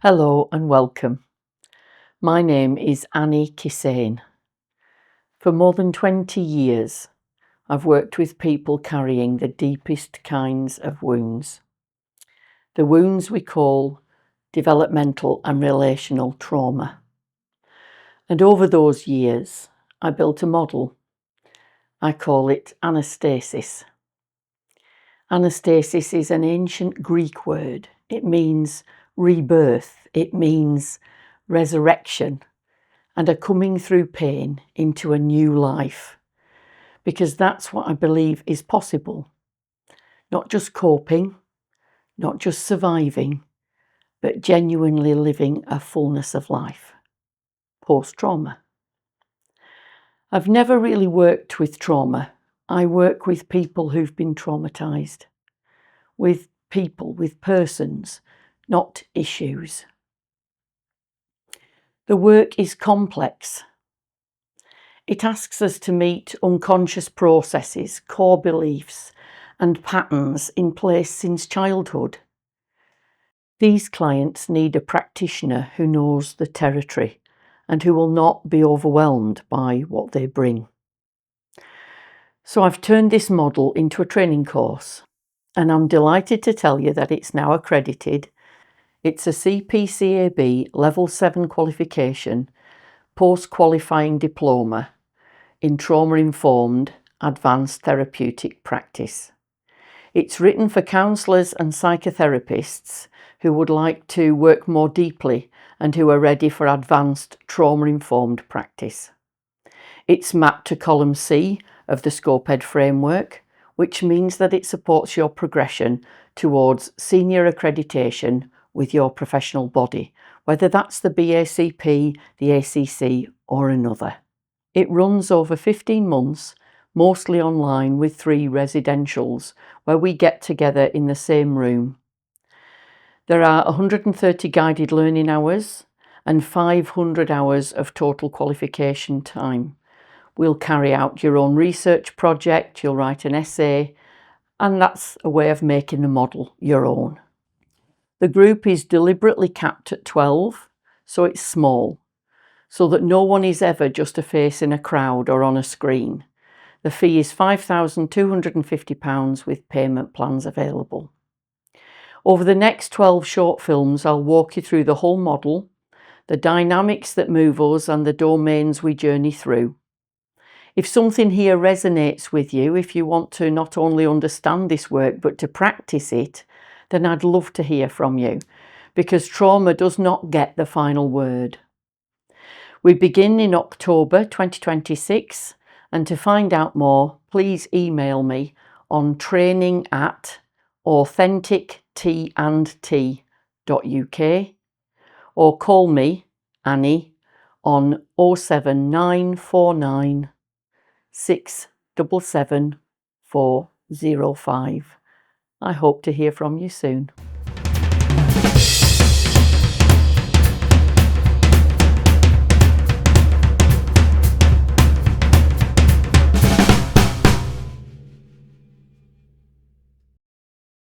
Hello and welcome. My name is Kissane. For more than 20 years, I've worked with people carrying the deepest kinds of wounds. The wounds we call developmental and relational trauma. And over those years, I built a model. I call it Anastasis. Anastasis is an ancient Greek word. It means rebirth. It means resurrection and a coming through pain into a new life. Because that's what I believe is possible. Not just coping, not just surviving, but genuinely living a fullness of life. Post-trauma. I've never really worked with trauma. I work with people who've been traumatised. With people, with persons, not issues. The work is complex. It asks us to meet unconscious processes, core beliefs, and patterns in place since childhood. These clients need a practitioner who knows the territory and who will not be overwhelmed by what they bring. So I've turned this model into a training course, and I'm delighted to tell you that it's now accredited. It's a CPCAB Level 7 qualification, post-qualifying diploma in trauma-informed advanced therapeutic practice. It's written for counsellors and psychotherapists who would like to work more deeply and who are ready for advanced trauma-informed practice. It's mapped to column C of the SCOPED framework, which means that it supports your progression towards senior accreditation with your professional body, whether that's the BACP, the ACC or another. It runs over 15 months, mostly online with 3 residentials where we get together in the same room. There are 130 guided learning hours and 500 hours of total qualification time. We'll carry out your own research project, you'll write an essay, and that's a way of making the model your own. The group is deliberately capped at 12, so it's small, so that no one is ever just a face in a crowd or on a screen. The fee is £5,250 with payment plans available. Over the next 12 short films, I'll walk you through the whole model, the dynamics that move us and the domains we journey through. If something here resonates with you, if you want to not only understand this work but to practice it, then I'd love to hear from you, because trauma does not get the final word. We begin in October 2026, and to find out more, please email me on training@authentictandt.uk or call me, Annie, on 07949 677 405. I hope to hear from you soon.